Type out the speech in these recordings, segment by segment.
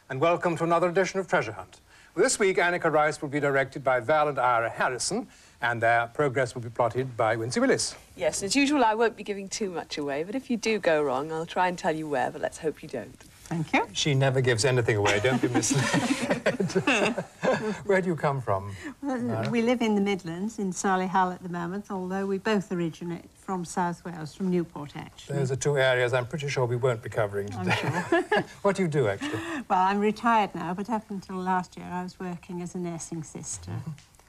and welcome to another edition of Treasure Hunt. Well, this week, Annika Rice will be directed by Val and Ira Harrison, and their progress will be plotted by Wincy Willis. Yes, as usual, I won't be giving too much away, but if you do go wrong, I'll try and tell you where, but let's hope you don't. Thank you. She never gives anything away, don't be misled. Where do you come from? Well, we live in the Midlands, in Solihull at the moment, although we both originate from South Wales, from Newport, actually. Those are two areas I'm pretty sure we won't be covering today. I'm sure. What do you do, actually? Well, I'm retired now, but up until last year I was working as a nursing sister.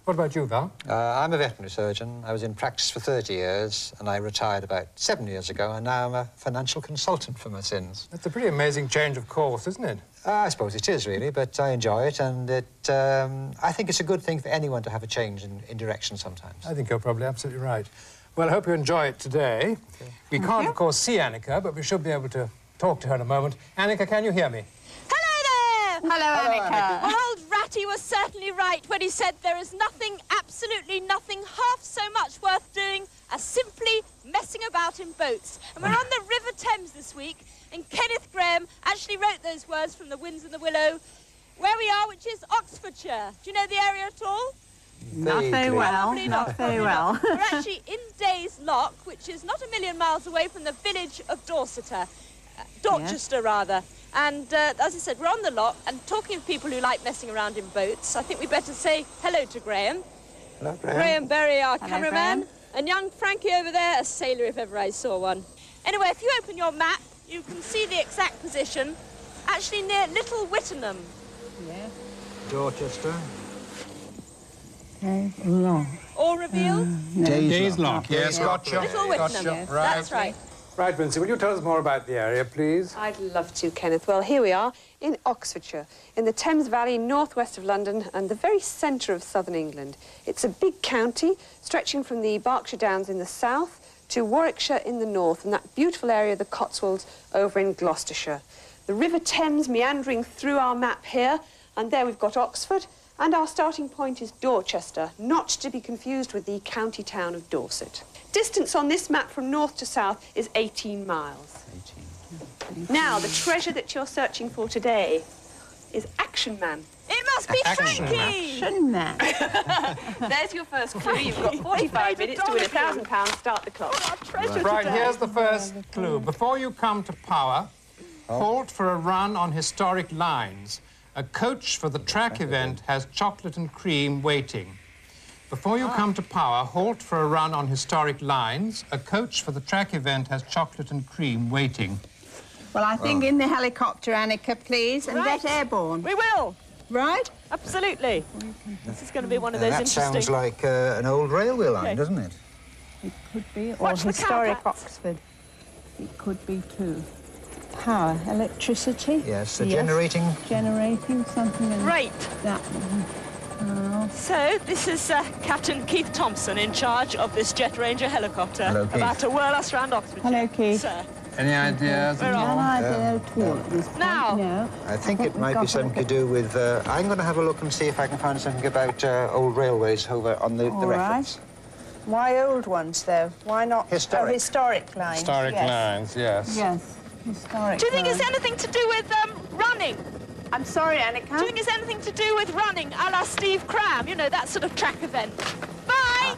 What about you, Val? I'm a veterinary surgeon. I was in practice for 30 years, and I retired about 7 years ago, and now I'm a financial consultant for my sins. That's a pretty amazing change of course, isn't it? I suppose it is, really, but I enjoy it, and I think it's a good thing for anyone to have a change in direction sometimes. I think you're probably absolutely right. Well, I hope you enjoy it today. Okay. We can't, of course, see Annika, but we should be able to talk to her in a moment. Annika, can you hear me? Hello there! Hello, Annika. Well, old Ratty was certainly right when he said there is nothing, absolutely nothing, half so much worth doing as simply messing about in boats. And we're on the River Thames this week, and Kenneth Graham actually wrote those words from The Winds and the Willow, where we are, which is Oxfordshire. Do you know the area at all? Not very well, not very well. We're actually in Days Lock, which is not a million miles away from the village of Dorchester, rather. And as I said, we're on the lock, and talking of people who like messing around in boats, I think we better say hello to Graham. Hello, Graham. Graham Berry, our Hello, cameraman, Graham. and young Frankie over there, a sailor if ever I saw one. Anyway, if you open your map, you can see the exact position, actually near Little Wittenham. Yeah. Dorchester. Long. All revealed? Days Lock, yes, gotcha. Little Wittenham, Gotcha. that's right. Right, Wincy, will you tell us more about the area, please? I'd love to, Kenneth. Well, here we are in Oxfordshire, in the Thames Valley, northwest of London, and the very centre of southern England. It's a big county, stretching from the Berkshire Downs in the south to Warwickshire in the north, and that beautiful area of the Cotswolds over in Gloucestershire. The River Thames meandering through our map here, and there we've got Oxford, and our starting point is Dorchester, not to be confused with the county town of Dorset. Distance on this map from north to south is 18 miles. 18. Now, the treasure that you're searching for today is Action Man. It must be Frankie! Action Man. There's your first clue. You've got 45 minutes to win £1,000. Start the clock. Right, here's the first clue. Before you come to Power, halt for a run on historic lines. A coach for the track event has chocolate and cream waiting. Before you come to Power, halt for a run on historic lines. A coach for the track event has chocolate and cream waiting. Well, I think in the helicopter, Annika, please, and Right. get airborne. We will, Right? absolutely. This is going to be one of those That interesting... sounds like an old railway line, Okay. doesn't it? It could be, or Watch the historic cowpats. Oxford. It could be too. Power, electricity. Yes, generating. Generating something like Right. that. So, this is Captain Keith Thompson in charge of this Jet Ranger helicopter. Hello, Keith. About to whirl us round Oxford. Hello, Keith. Sir. Any ideas? We're No on. idea at all at this point. Now. No. I think it we've might got be to something to look do with... I'm going to have a look and see if I can find something about old railways over on the All reference. Why old ones, though? Why not Historic. historic lines? Historic Yes. lines, yes. Yes, historic. Do you think lines. it's anything to do with running? I'm sorry, Annika. Do you think it's anything to do with running, a la Steve Cram? You know, that sort of track event. Bye!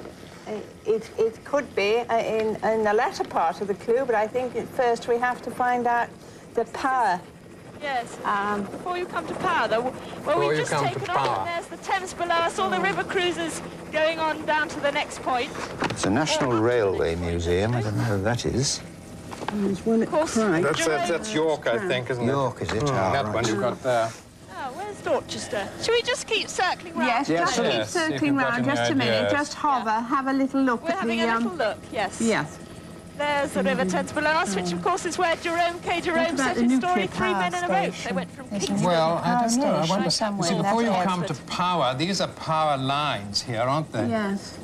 It could be in the latter part of the clue, but I think at first we have to find out the power. Yes. Before you come to Power, though, well, Before we've you just come to taken off, Power. and there's the Thames below us, all the river cruisers going on down to the next point. It's a National Railway Museum. I don't know who that is. There's one at Of course. Christ. That's York, I think, isn't it? York, is it? Mm, Ah, that right. one you've got there. Oh, where's Dorchester? Should we just keep circling round? Yes, Yes, just keep yes, if circling you've got round any just a minute. ideas. Just hover, have a little look We're at having the... a little look, yes. Yes. There's the River Thames below us, which of course is where Jerome K. Jerome about set the his nuclear story, Three power Men in a Boat. They station? went from There's a Kingston. Well, I don't know. I Station wonder... somewhere See, in before you that come to Power, these are power lines here, aren't they? Yes.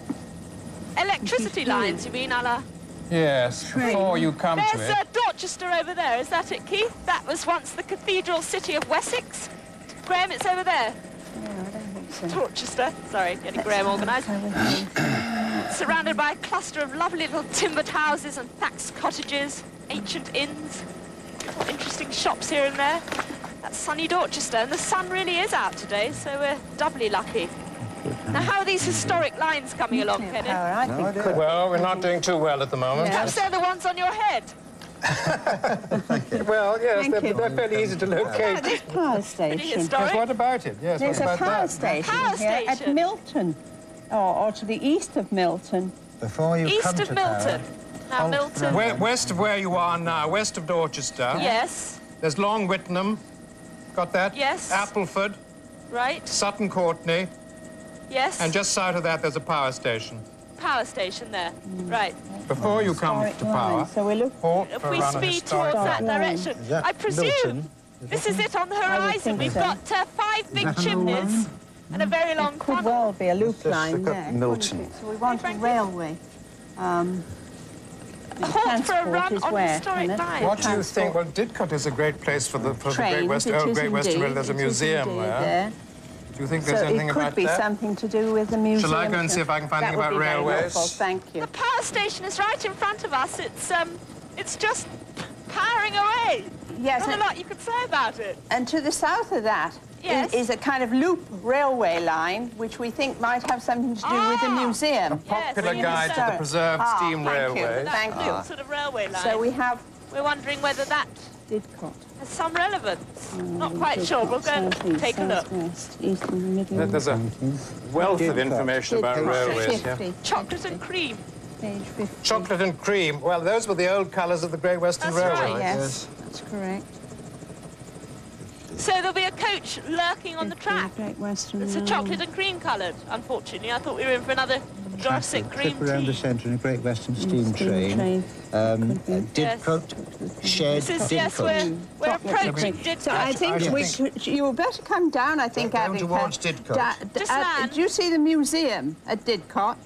Electricity lines, you mean, a la... Yes, before you come to There's it. Dorchester over there, is that it, Keith? That was once the cathedral city of Wessex. Graham, it's over there. No, I don't think so. Dorchester. Sorry, getting Graham organised. Surrounded by a cluster of lovely little timbered houses and thatched cottages, ancient inns, interesting shops here and there. That's sunny Dorchester, and the sun really is out today, so we're doubly lucky. Now, how are these historic lines coming along, Kenneth? I think could. Well, we're not doing too well at the moment. Perhaps they're the ones on your head. Well, yes, Thank you. they're fairly easy to locate. This power Pretty station. Yes, historic. what about it? Yes, There's what a about power that? station Power here at station. Milton, or to the east of Milton. Before you East come of to Milton. Now, Oh, Milton. West of where you are now, west of Dorchester. Yes, There's Long Whitnam. Got that? Yes. Appleford, right. Sutton Courtenay, Yes. and just south of that there's a power station. Power station there. Right. Before you come Historic to line. power, So we look. halt If for a we run on speed historic towards that line. direction, Is that I presume Milton? this is it on the would horizon. think We've so. got 5 big that an old chimneys line? and a very long Could funnel. well be a loop Let's line look up there. couldn't Milton. it? So we want a Frankie. railway. Halt for a transport run is on where, historic Kenneth? lines. What do you think? Well, Didcot is a great place for the Great Trains, West. it Oh, is Great Western Rail. indeed, There's a it is museum indeed there. there. Do you think So there's anything it could about be that? something to do with the museum. Shall I go and see if I can find That anything would about be very railways? helpful, thank you. The power station is right in front of us. It's just powering away. Yes, Not a lot you could say about it. and to the south of that Yes. is a kind of loop railway line, which we think might have something to do with the Ah. museum. Popular Yes, guide to the Sorry. preserved steam thank you. railways. That Thank you. sort of railway line. So we have We're wondering whether that Didcot. has some relevance. Not quite sure. We'll go and take a look. Southwest, east and middle. There's a wealth of Didcot. information about Didcot, railways here. 50, Chocolate and cream. page 50. Chocolate and cream. Well, those were the old colours of the Great Western That's Railway. right. Yes, that's correct. So there'll be a coach lurking on the track. Great Western It's a Railway. chocolate and cream coloured, unfortunately. I thought we were in for another Dorset Trip cream around the tea. centre in a Great Western steam Steam train. Could be. Didcot, shed, This is, yes, Didcot. we're approaching Didcot. So I think you better come down, I think, Down Avica. towards Didcot. Just land. Do you see the museum at Didcot?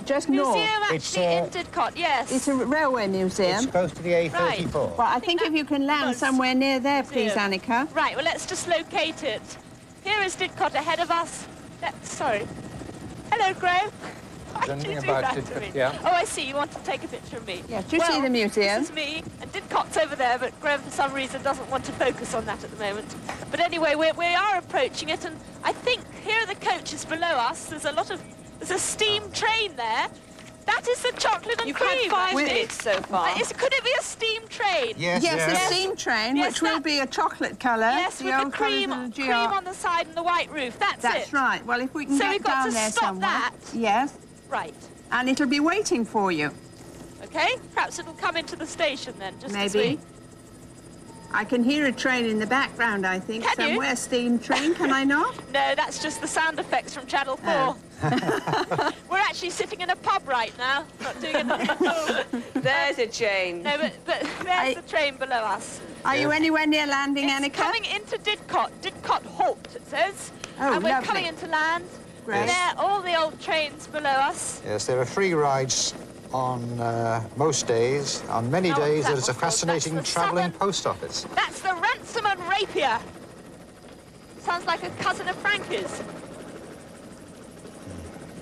just museum north. It's, actually in Didcot, yes. It's a railway It's museum. close to the A34. Well, I think if you can land Close. somewhere near there, please, Museum. Annika. Right, well, let's just locate it. Here is Didcot ahead of us. Sorry. Hello, Graham. Why did you anything do about that to Didcot? me? Yeah. Oh, I see. You want to take a picture of me. Yeah, do you see the museum? This is me, and Didcot's over there, but Graham, for some reason, doesn't want to focus on that at the moment. But anyway, we are approaching it, and I think here are the coaches below us. There's a steam train there. That is the chocolate and You've cream. had 5 With- minutes so far. Could it be a steam train? Yes, Yes, yes. the steam train, Yes, which will that- be a chocolate colour. Yes, with the old colours cream, of the cream GR. on the side and the white roof. That's That's it. right. Well, if we can So get we've got down to there stop somewhere. that. Yes, Right. and it'll be waiting for you. Okay. Perhaps it'll come into the station then, just as Maybe. we... I can hear a train in the background, I think, Can you? somewhere. Steam train, can I not? No, that's just the sound effects from Channel 4. Oh. We're actually sitting in a pub right now, not doing it on the phone. There's a change. No, but there's the train below us. Are you anywhere near landing, It's Annika? coming into Didcot. Didcot halt, it says. Oh, and we're lovely. coming into land. Great. And there, all the old trains below us. Yes, there are free rides on most days. On many Oh, days, that there is a was- fascinating that's the travelling southern- post office. That's the Ransom and Rapier. Sounds like a cousin of Frankie's.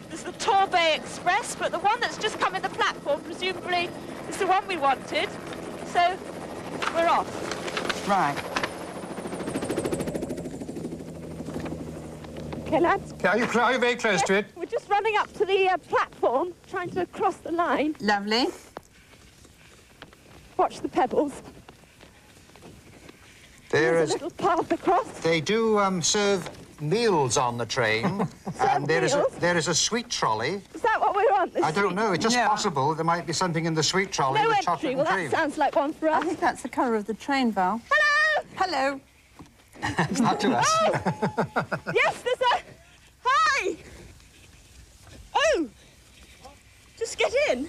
This is the Torbay Express, but the one that's just come in the platform, presumably, is the one we wanted. So, we're off. Right. Okay, lads. Are you very close to it? We're just running up to the platform, trying to cross the line. Lovely. Watch the pebbles. There There's is, a little path across. they do serve meals on the train, and there is a sweet trolley. Is that what we're on? I don't know. It's just Yeah. possible there might be something in the sweet trolley No with entry. chocolate Well, and that cream. sounds like one for I us. think that's the colour of the train, Val. Hello! Hello. It's not to us. Yes, there's a... Hi! Oh! Just get in.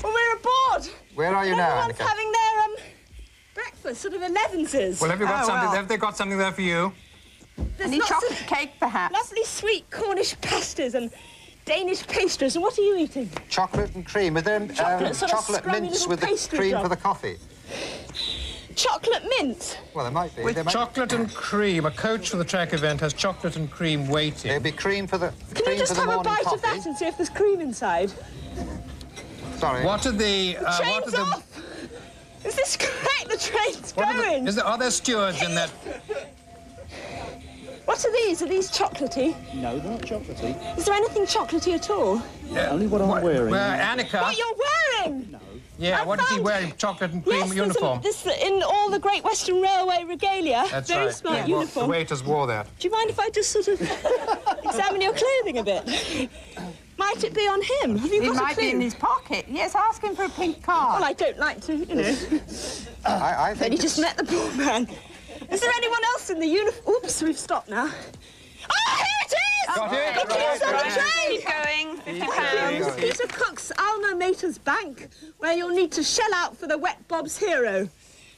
Well, we're aboard. Where are you now, Everyone's Annika? having their breakfast, sort of 11s. Well, have you got Oh, something? well. Have they got something there for you? There's Any lots chocolate of cake, perhaps? lovely sweet Cornish pasties and Danish pastries. And what are you eating? Chocolate and cream. Are there Chocolate, sort of chocolate scrummy mints little with the pastry cream drop. for the coffee? Chocolate mint. Well, there might be. With There might chocolate and cream. A coach for the track event has chocolate and cream waiting. There'll be cream for the Can cream you just for the have a morning bite coffee. of that and see if there's cream inside? Sorry. What are the... Train's off. Is this great? The train's going. Are there stewards in that? What are these? Are these chocolatey? No, they're not chocolatey. Is there anything chocolatey at all? Yeah. Only what I'm wearing. Annika. What you're wearing? No. Yeah, what is he wearing? Chocolate and cream uniform. This in all the Great Western Railway regalia. That's Very right. smart Yeah. uniform. The waiters wore that. Do you mind if I just sort of examine your clothing a bit? Might it be on him? Have you It got a might clue? be in his pocket. Yes, ask him for a pink card. Well, I don't like to, you know. I But think he just met the poor man. Is there anyone else in the uniform? Oops, we've stopped now. Oh, here it is! Got it? The keys on the Right. train! Keep going, 50 There pounds. you go. Peter Cook's Alma Mater's Bank, where you'll need to shell out for the Wet Bob's Hero.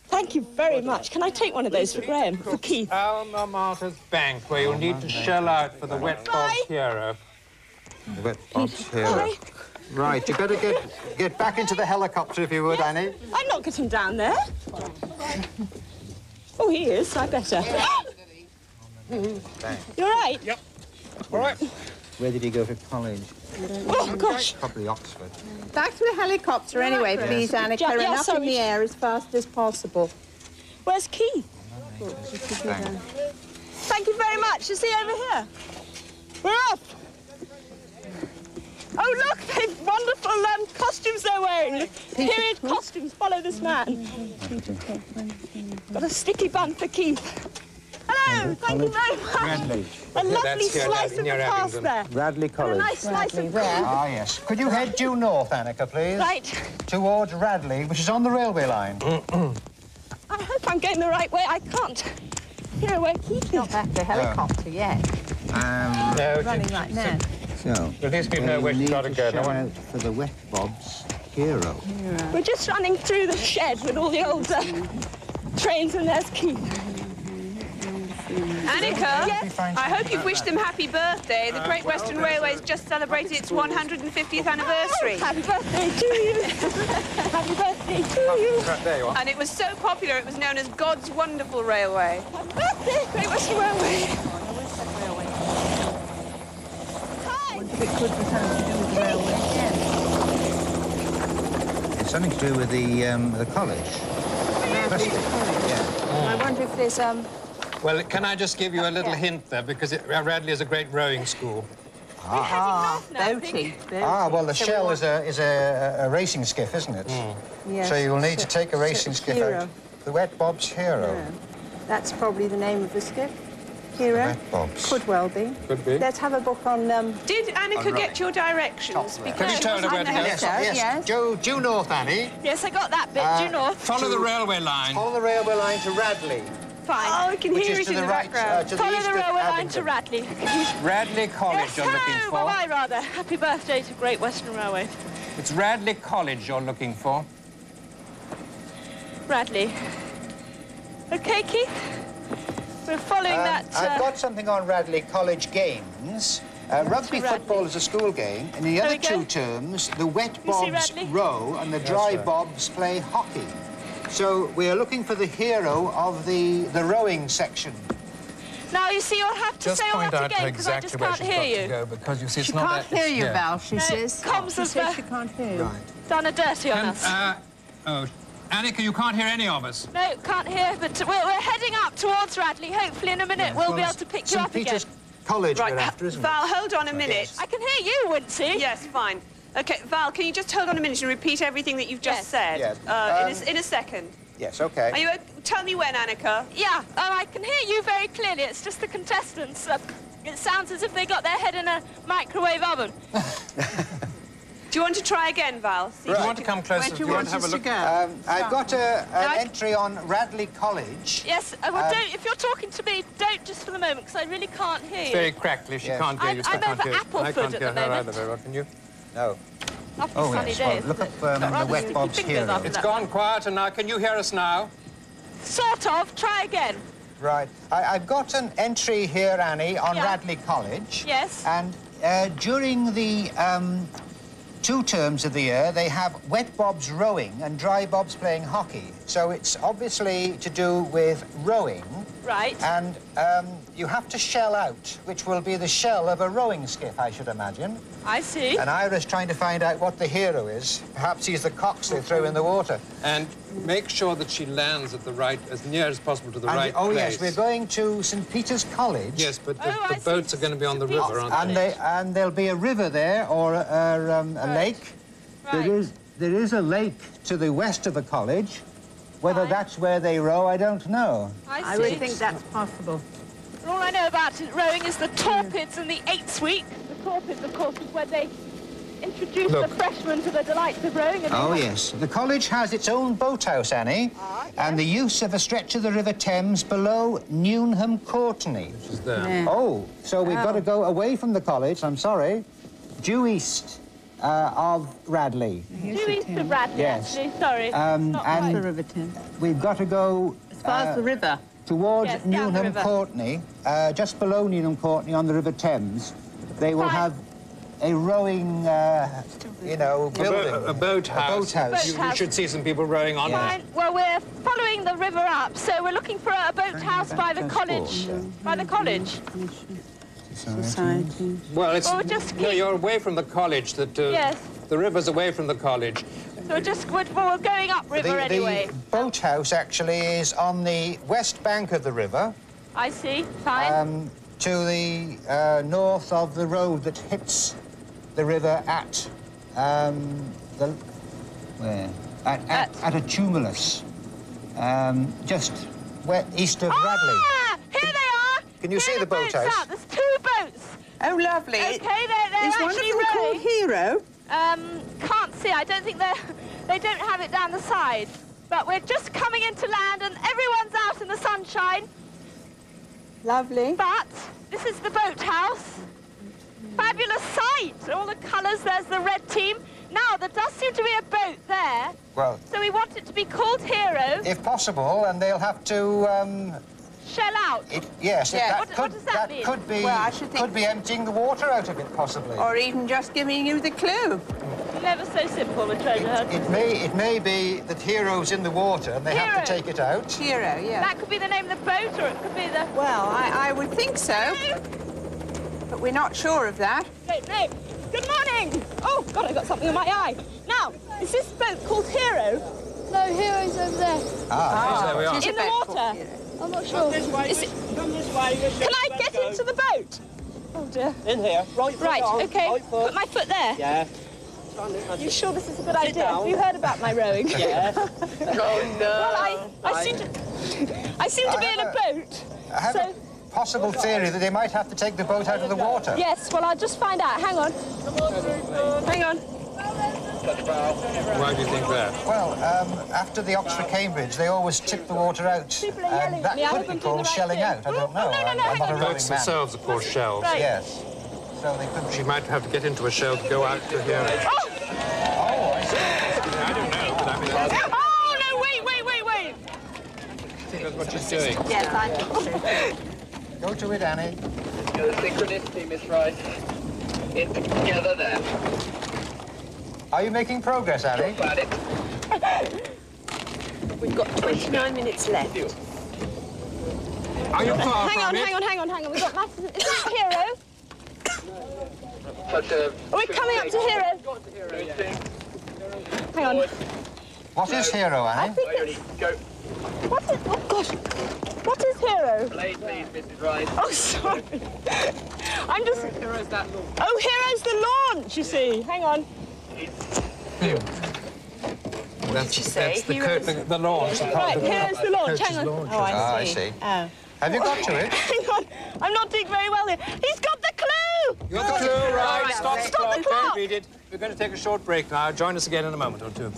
Thank you very much. Can I take one of those for Graham, for Keith? Alma Mater's Bank, where you'll need to shell out for the Wet Bob's Hero. The Wet Bob's Bye. Hero. Right, you better get back into the helicopter if you would, Annie. I'm not getting down there. Oh, he is. I better. You're right. Yep. All right. Where did he go for college? Oh, gosh. Probably Oxford. Back to the helicopter anyway, please, Annika, Yeah, and up in sorry. the air as fast as possible. Where's Keith? Bank. Thank you very much. Is he over here? We're off. Oh, look, they've wonderful costumes they're wearing. Period costumes. Follow this man. Got a sticky bun for Keith. Hello, thank you very much. Radley. A lovely That's here, slice of the near past Abingdon. there. Radley And a College. nice slice of Where? Ah, yes. Could you head due north, Annika, please? Right. Towards Radley, which is on the railway line. I hope I'm going the right way. I can't hear where Keith Not is. back to the helicopter yet. No, Running right now. So, At least people know where we she's need got to to go. show No one... out for the Wet Bob's Hero. We're just running through the shed with all the old trains, and there's Keith. Annika, Yes? I hope you've wished them happy birthday. The Great Western Railway's just celebrated its 150th anniversary. Happy birthday to you. Happy birthday to you. Right, there you are. And it was so popular, it was known as God's Wonderful Railway. Happy birthday, Great Western Railway. Hi. If it could be something to do with the railway. It's something to do with the college. University. Yeah. I wonder if there's Well, can I just give you a little hint there, because Radley is a great rowing school. boating. Ah, well, the So we Shell want- is a racing skiff, isn't it? Yes. So you'll need to take a racing skiff Hero. out. The Wet Bob's Hero. Yeah. That's probably the name of the skip. Hero. Wet Bob's. Could well be. Could be. Let's have a book on Did Annika right. get your directions? Top left. Have you Because told her on where the to go? helicopter- Yes. Due north, Annie. Yes, I got that bit. Due north. Follow the railway line. Follow the railway line to Radley, Fine. Oh, I can which hear is it to in the the right, background. to the Follow east the of railway line Abingdon. to Radley. Radley College Yes, you're looking hello. for. Bye-bye, rather. Happy birthday to Great Western Railway. It's Radley College you're looking for. Radley. Okay, Keith? We're following that... I've got something on Radley College games. Rugby Radley. football is a school game. In the There other we go. two terms, the Wet You see Bobs Radley? row and the Dry right. Bobs play hockey. So we are looking for the hero of the rowing section. Now, you see, you'll have to Just say all point that out again, because I exactly just where can't she's hear got to you. go, because you see it's She not can't that... hear you, yeah. Val, she says. comms She has says she can't hear you. done a dirty on us. Annika, you can't hear any of us. No, can't hear, but we're heading up towards Radley. Hopefully in a minute we'll be able to pick you St. up again. Peter's College Right, we're after, isn't it? Val, hold on a minute. I can hear you, Wincy. Yes, fine. Okay, Val, can you just hold on a minute and repeat everything that you've just said? Yes. In a second. Yes, okay. Are you? Tell me when, Annika. Yeah, I can hear you very clearly. It's just the contestants. It sounds as if they got their head in a microwave oven. Do you want to try again, Val? See Do if you you want to can- come closer? Where do you want want to have a us to look? go? I've got an I- entry on Radley College. Yes, well, don't, if you're talking to me, don't just for the moment, because I really can't hear It's you. very crackly. She Yes. can't hear you. so I I'm can't over hear. apple I food can't at hear the her moment. either very well, can you? No. Lovely Oh, sunny yes. day, Well, isn't look it? up Got the rather Wet sticky Bob's fingers Hero. after It's that. gone quieter now. Can you hear us now? Sort of. Try again. Right. I've got an entry here, Annie, on Yeah. Radley College. Yes. And during the 2 terms of the year, they have Wet Bobs rowing and Dry Bobs playing hockey. So it's obviously to do with rowing. Right. And you have to shell out, which will be the shell of a rowing skiff, I should imagine. I see. And Ira's trying to find out what the hero is. Perhaps he's the cox they throw in the water. And make sure that she lands at the right, as near as possible to the right Oh, place. yes, we're going to St. Peter's College. Yes, but the I boats see. are going to be on the river, aren't And, they? and there'll be a river there, or a lake. Right. There is a lake to the west of the college. Whether that's where they row, I don't know. I see. would think that's possible. All I know about rowing is the Torpids and the 8th week. The Torpids, of course, is where they introduce the freshmen to the delights of rowing. And Oh, yes. The college has its own boathouse, Annie, and the use of a stretch of the River Thames below Newnham Courtenay. Which is there. Yeah. Oh, so we've got to go away from the college, I'm sorry, due east of Radley. Due east of Radley, Yes. actually. Sorry. And The River Thames. we've got to go As far as the river. towards Yes, down the Newnham river. Courtenay, just below Newnham Courtenay on the River Thames. They will Fine. have a rowing, you know, building. A boathouse. boathouse. You should see some people rowing on it. Fine. Well, we're following the river up, so we're looking for a boathouse by the college. By the college. Society. Well, it's... Well, just No, keep- you're away from the college. Yes. The river's away from the college. So we're going up river anyway. The boathouse actually is on the west bank of the river, I see. Fine. to the north of the road that hits the river at at a tumulus, just east of Radley. Ah! Here they are! Can you Here see are the boathouse? Out. There's 2 boats. Oh, lovely. Okay, they're Is one of actually them called rowing. Hero? Can't see. I don't think they don't have it down the side. But we're just coming into land and everyone's out in the sunshine. Lovely. But this is the boathouse. Fabulous sight. All the colours. There's the red team. Now, there does seem to be a boat there. Well, So we want it to be called Hero. if possible, and they'll have to. Shell out. Yes, Yeah. What does that mean? could be Well, I should think- could be emptying the water out of it, possibly. Or even just giving you the clue. Never so simple with treasure hunt. It may be that Hero's in the water and they have Hero. to take it out. Hero, yeah. That could be the name of the boat, or it could be the... Well, I would think so, but we're not sure of that. No. Good morning. Oh, God, I got something in my eye. Now, is this boat called Hero? No, Hero's over there. There we are. She's a In the boat water? called Hero. I'm not sure. Is it... Can I get into the boat? Oh, dear. In here. Right foot Right, on, OK. right foot. Put my foot there. Yeah. You sure this is a good idea? down. Have you heard about my rowing? Yeah. Oh, no. Well, I seem to be in a boat. I have a possible theory that they might have to take the boat out of the water. Yes, well, I'll just find out. Hang on. Hang on. Why do you think that? Well, after the Oxford-Cambridge, they always tip the water out. People are yelling And at that me. I could hope be I'm doing called the right shelling thing. out. I don't know. Oh, no, I'm hang not a on. rowing Boats man. themselves are called shells. Right. Yes. So they could She might have to get into a shell to go out to here. Oh! I don't know, but I mean, I Oh, no, wait. think that's what she's doing. Yes, I think so. Go to it, Annie. The synchronicity, Miss Rice. In together there. Are you making progress, Annie? Got it. We've got 29 minutes left. Are you far Hang on. We've got masses of... Is this Hero? Are we coming up to Hero? Hang on. What is Hero, I Annie? think it's... Go. What is... Oh, gosh. What is Hero? Blade, please, Mrs. Rice. Oh, sorry. I'm just... Hero's that launch. Oh, Hero's the launch, you see. Hang on. That's, you say? that's the launch. Right, Hero's the launch. coach's Hang on. launch. Oh, I see. Oh. Have you got to it? Hang on. I'm not doing very well here. He's got the clue! You got the clue, right? Right, Stop the stop clock. the clock. Don't read it. We're going to take a short break now. Join us again in a moment or two.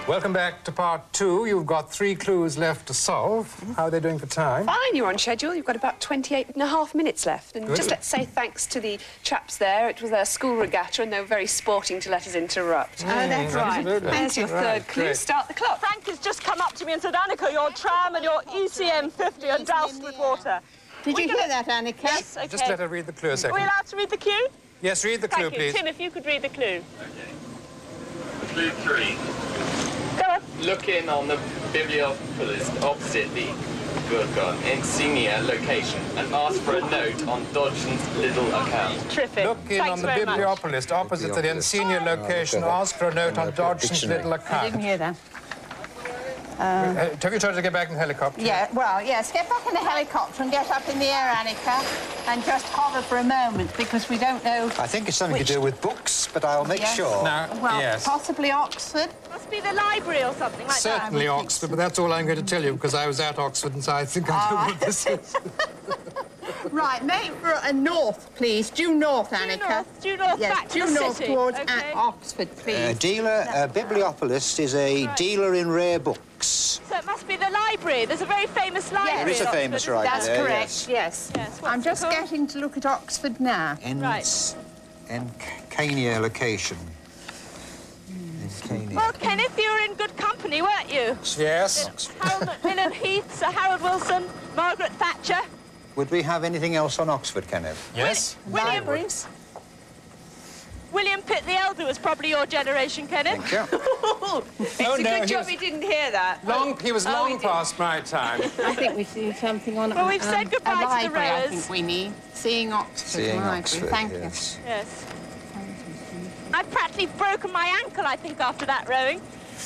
Welcome back to part 2. You've got 3 clues left to solve. How are they doing for time? Fine, you're on schedule. You've got about 28 and a half minutes left. And Good. just let's say thanks to the chaps there. It was their school regatta and they were very sporting to let us interrupt. Oh, that's right. absolutely. There's your Right, third clue. great. Start the clock. Frank has just come up to me and said, Annika, your tram and your ECM 50 are doused with water. Did you hear that, Annika? Yes, okay. Just let her read the clue a Are second. we allowed to read the clue? Yes, read the clue, Thank you. please. Tim, if you could read the clue. Okay. Clue 3. Go on. Look in on the Bibliopolis opposite the Insignia location and ask for a note on Dodgson's little account. Terrific. Look in Thanks on the very much. Bibliopolis opposite the Insignia location. okay. Ask for a note on Dodgson's little I didn't account. hear that. Have you tried to get back in the helicopter? Yeah, well, yes, get back in the helicopter and get up in the air, Annika, and just hover for a moment, because we don't know... I think it's something to do with books, but I'll make Yes. sure. Now, Well, yes. possibly Oxford. Must be the library or something like Certainly I would think Oxford, but that's all I'm going to tell you, because I was at Oxford, and so I think I know what this is. Right, make for a north, please. Due north, that. Annika. Due north, Yes, back to due the north city. towards Okay. Oxford, please. Bibliopolis is a dealer in rare books. So it must be the library. There's a very famous library. There is at a Oxford, famous isn't there? That's there, correct, yes. Yes, what's I'm it just called? getting to look at Oxford now. Encania location. Encania. Well, Kenneth, you were in good company, weren't you? Yes. Harold Macmillan Heath, Sir Harold Wilson, Margaret Thatcher. Would we have anything else on Oxford, Kenneth? Yes. Libraries. William Pitt the Elder was probably your generation, Kenneth. Thank you. It's Oh, a no, good he job was- he didn't hear that. He was long past my time. I think we see something on Well, we've said goodbye a to the library, I rowers. think we need. Seeing Oxford Seeing Library. Oxford, Thank yes. Yes. I've practically broken my ankle, I think, after that rowing.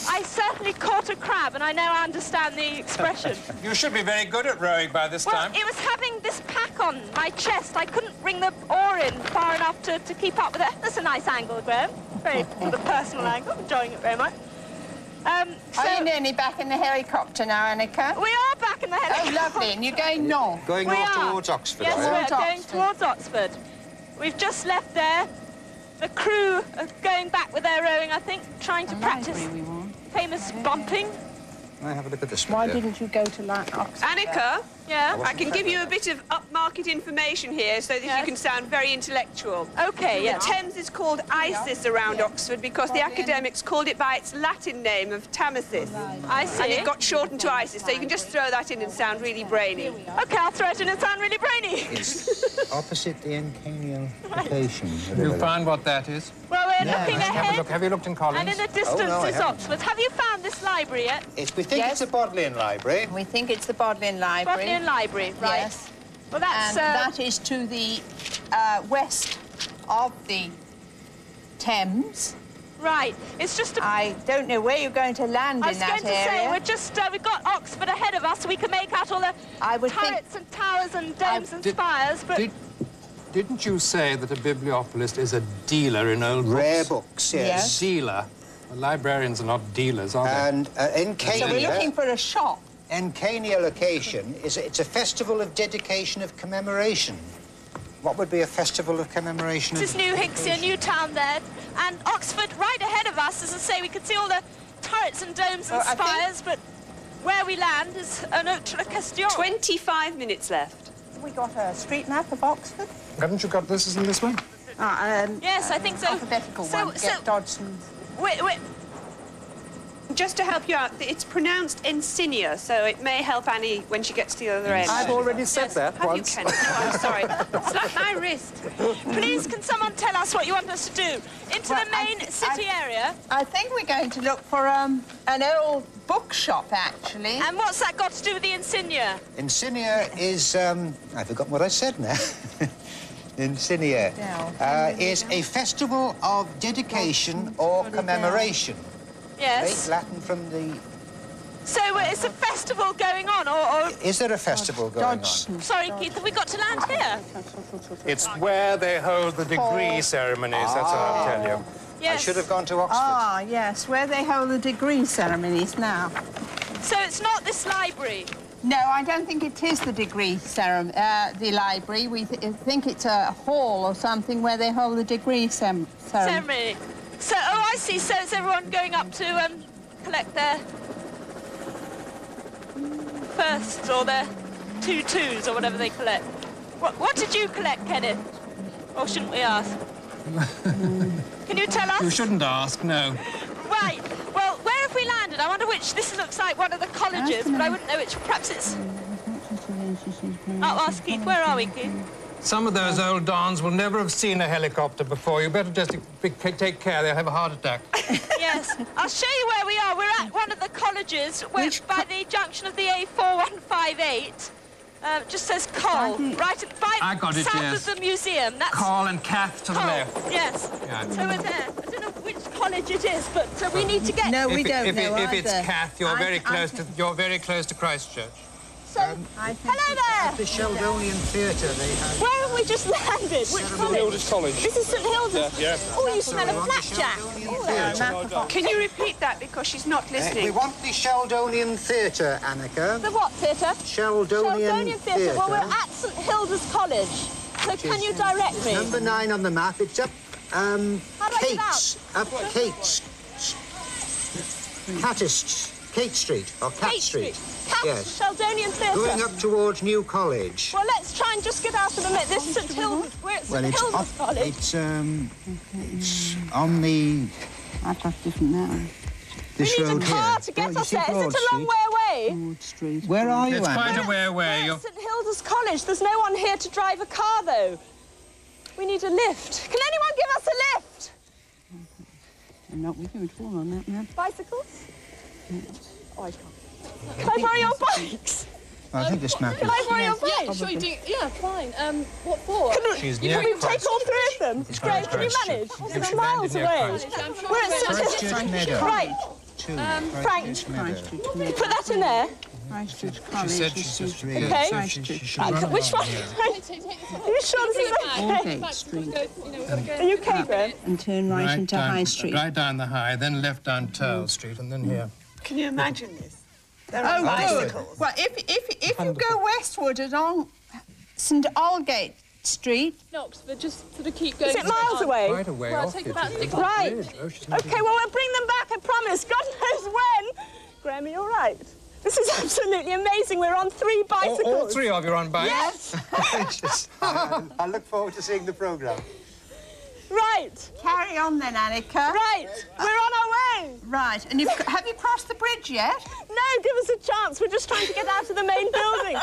I certainly caught a crab, and I now understand the expression. You should be very good at rowing by this Well, time. it was having this pack on my chest. I couldn't bring the oar in far enough to keep up with it. That's a nice angle, Graham. Very sort of personal angle. Enjoying it very much. So Are you nearly back in the helicopter now, Annika? we are back in the Oh, helicopter. lovely. And you're going north. Going We north are. towards Oxford, Yes, are you? we're Towards going Oxford. towards Oxford. We've just left there. The crew are going back with their rowing, I think, trying to practice Library we want. famous bumping. Can I have a look at this Why one? didn't you go to Oxford? Annika, Yeah? I can give you a bit of upmarket information here so that Yes. you can sound very intellectual. Okay, The yeah. Thames is called Isis around Oxford because the academics called it by its Latin name of Tamesis. I see. And it got shortened to Isis, so you can just throw that in and sound really brainy. Okay, I'll throw it in and sound really brainy. It's opposite the Encania location. You find what that is? Well, we're looking Have a ahead, look. Have you looked in Collins? and in the distance no, I is haven't. Oxford. Have you found this library yet? We think Yes. it's a Bodleian library. We think it's the Bodleian Library. Bodleian Library, right. Yes. Well, that's... And that is to the west of the Thames. right. It's just a... I don't know where you're going to land I in was that going to say, area. we're just, we've got Oxford ahead of us, so we can make out all the I would think- turrets and towers and domes and Did- spires, but... Didn't you say that a bibliopolist is a dealer in old Rare books? books, yes. Dealer. Well, librarians are not dealers, are they? And So we're looking for a shop. Encania location it's a festival of dedication of commemoration. What would be a festival of commemoration? This is New Hixia, new town there, and Oxford right ahead of us. As I say, we can see all the turrets and domes and Well, I think- spires, but where we land is an Autre Question. 25 minutes left. Have we got a street map of Oxford? Haven't you got this? Isn't this one? Yes, I think so. Alphabetical one. Get Dodgson's. Wait. Just to help you out, it's pronounced Insignia, so it may help Annie when she gets to the other end. I've already said Yes. that Have once. you, Ken? No, I'm sorry. It's like my wrist. Please, can someone tell us what you want us to do? Into Well, the main city area? I think we're going to look for an old bookshop, actually. And what's that got to do with the Insignia? Insignia is, I've forgotten what I said now. Insignia is a festival of dedication or commemoration. Yes. Late Latin from the... So it's a festival going on, or... Is there a festival going on? Dodgson. Sorry, Keith, have we got to land here? It's where they hold the degree ceremonies, that's what I'll tell you. Yes. I should have gone to Oxford. Ah, yes, where they hold the degree ceremonies now. So it's not this library? No, I don't think it is the degree ceremony, the library. We think it's a hall or something where they hold the degree ceremony. Ceremony. So, oh, I see. So it's everyone going up to collect their firsts or their 2-2s or whatever they collect. What did you collect, Kenneth? Or shouldn't we ask? Can you tell us? You shouldn't ask, no. Right. Well, where have we landed? I wonder which. This looks like one of the colleges, but I wouldn't know which. Perhaps it's... Oh, ask Keith. Where are we, Keith? Some of those old dons will never have seen a helicopter before. You better just take care. They'll have a heart attack. Yes. I'll show you where we are. We're at one of the colleges by the junction of the A4158. Just says Col, right I got it, south yes. of the museum. That's Col and Cath to the left. Yes. Yeah. So we're there. I don't know which college it is, but we need to get. No, we If it's either. Cath, you're very close to Christchurch. So, hello there. At the Sheldonian Theatre, they have... Where have we just landed? Which college? Hilders College. This is St Hilda's. Yeah. Oh, you smell of blackjack. Can you repeat that because she's not listening? We want the Sheldonian Theatre, Annika. The what theatre? Sheldonian Theatre. Well, we're at St Hilda's College. So can you direct me? Number 9 on the map. It's up, How do I get Up Kate Street, or Cat Street. Cat, Yes. Sheldonian Theatre. Going up towards New College. Well, let's try and just get out of the minute. This is St Hilda's. We're at St Hilda's College. It's on the... I've got different now. We need a car to get us there. Is it a long way away? Broad Street. Where are you, It's Anna? quite a way away. We're at St Hilda's College. There's no one here to drive a car, though. We need a lift. Can anyone give us a lift? I'm not with you at all on that now. Bicycles? Oh, I can't. Can I borrow your bikes? I think this map Can is... I borrow your bikes? Yeah, sure you do. Yeah, fine. What for? She's Can near we take all 3 of them? Graham, can you manage? We're miles away. We're at Christchurch Meadow. Right. Frank. Put that in there. Christchurch College. She said she's just reading. Okay. So she should run Which one? along here. Are you sure this is okay? Aldgate Street. Are you okay, Graham? And turn right into High Street. Right down the High, then left down Turl Street, and then here. Can you imagine this? There Oh, are good. bicycles. Well, if you go westward along St Aldgate Street... No, Oxford, just sort of keep going. Is it miles away? Quite a way Well, off. take it. about 6 Right. Oh, she's not Okay, well, we'll bring them back, I promise. God knows when. Graham, are you all right? This is absolutely amazing. We're on 3 bicycles. All 3 of you are on bikes? Yes. I look forward to seeing the programme. Right. Carry on then, Annika. Right. We're on our way. Right. And have you crossed the bridge yet? No, give us a chance. We're just trying to get out of the main building.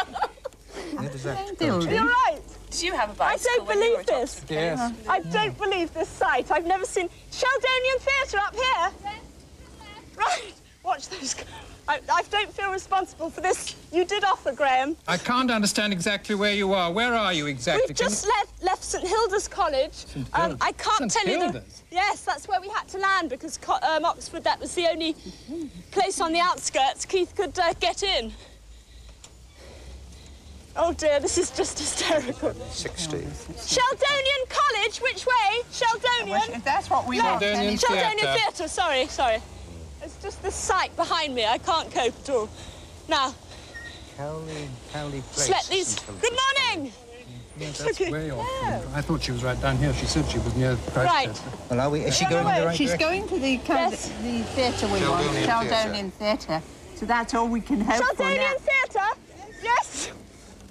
Where does that Building. You're right. Do you have a I bicycle? don't believe this. Yes. I don't believe this sight. I've never seen Sheldonian Theatre up here. Right. Watch those. I don't feel responsible for this. You did offer, Graham. I can't understand exactly where you are. Where are you exactly? We've just left St Hilda's College. I can't tell you the... Hilda's? Yes, that's where we had to land because Oxford, that was the only place on the outskirts Keith could get in. Oh dear, this is just hysterical. 60. Sheldonian College, which way? Sheldonian? If that's what we want, then it's... Sheldonian Theatre, sorry. It's just the sight behind me. I can't cope at all. Now, Cowley Place. just let these... Good morning! Yes, that's way off. I thought she was right down here. She said she was near Christchurch. Well, is she going in the right She's direction? going to the theatre we want, Sheldonian Theatre. So that's all we can hope for now. Sheldonian Theatre? Yes!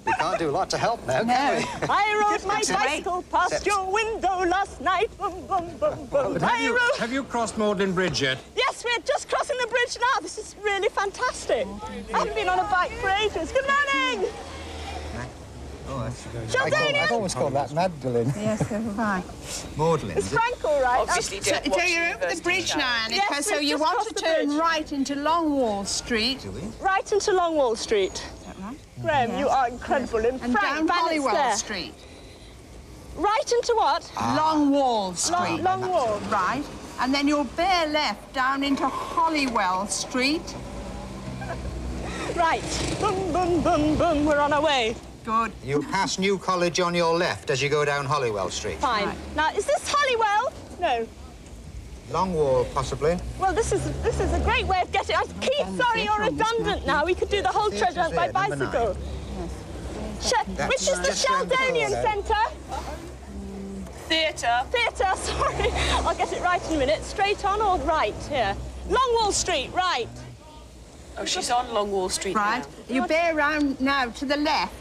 We can't do a lot to help now, can we? I rode my bicycle past your window last night. Bum, bum, bum, bum. But have you crossed Magdalen Bridge yet? Yes, we're just crossing the bridge now. This is really fantastic. I haven't been on a bike for ages. Good morning! Oh, that's Sheldonian! I've always called that Magdalene. Yes, so have I. Maudlin. Is Frank all right? Obviously, So you're over the bridge now, Annika, Yes, so we've you just want crossed to the turn bridge. right into Longwall Street. Right into Longwall Street. Is that right? Graham, Yes. you are incredible. And And Frank, down balance Holywell there. Street. Right into what? Longwall Street. Longwall. Right. And then you'll bear left down into Holywell Street. Right. Boom, boom, boom, boom. We're on our way. Good. You'll pass New College on your left as you go down Holywell Street. Fine. Right. Now, is this Holywell? No. Longwall, possibly. Well, this is a great way of getting... Keith, sorry, you're redundant now. We could do the whole treasure hunt by there, number bicycle. Which is the just round the Sheldonian corner. Centre? Theatre, sorry. I'll get it right in a minute. Straight on or right here? Longwall Street, right. Oh, she's on Longwall Street Right. You bear round now to the left.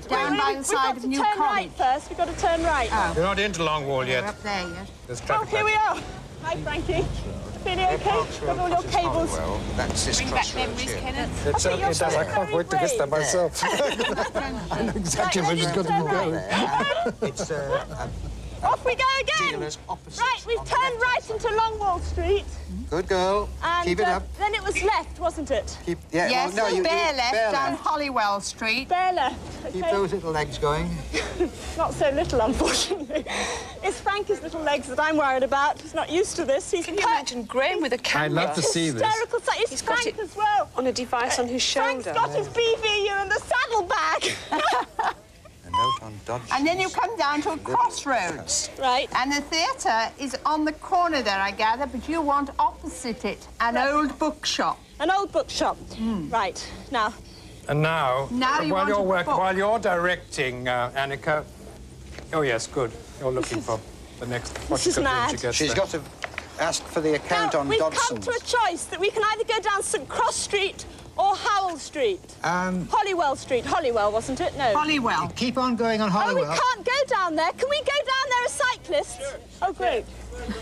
Down by the side of New We've got to turn right College. first. We've got to turn right. Oh. You're not into Longwall You're yet. up there yet. There's Oh, traffic here lights. we are. Hi, Frankie. Feeling okay? Got all your cables. Well, that's this Bring back crossroads memories, here. Kenneth. It certainly does. I can't wait to get there myself. Exactly where she's got to go. It's Off we go again. dealers opposite. Right, we've on the turned right left-hand into Longwall Street. side. Good girl. And, Keep it up. Then it was left, wasn't it? Keep, yeah, Yes, well, no, you bare left bare down left. Hollywell Street. Bare left. Okay. Keep those little legs going. Not so little, unfortunately. It's Frankie's little legs that I'm worried about. He's not used to this. He's Can you imagine Graham with a camera? I'd love to see this. hysterical. It's He's got Frank it as well. On a device on his Frank's shoulder. got his BVU in the saddlebag. A note on Dodge. And then you come down to a crossroads. Right. And the theatre is on the corner there, I gather, but you want opposite it, an old bookshop. An old bookshop. Right. Now, And now, Now you want a book. while you're directing, Annika. Oh yes, good. You're looking for the next. What This is she got when mad. she gets She's there. got to ask for the account now on we've Dodson. come to a choice that we can either go down St Cross Street or Howell Street. Hollywell Street. Hollywell, wasn't it? No. Hollywell. Keep on going on Oh, we Hollywell can't go down there. Can we go down there as cyclists? Sure. Oh, great.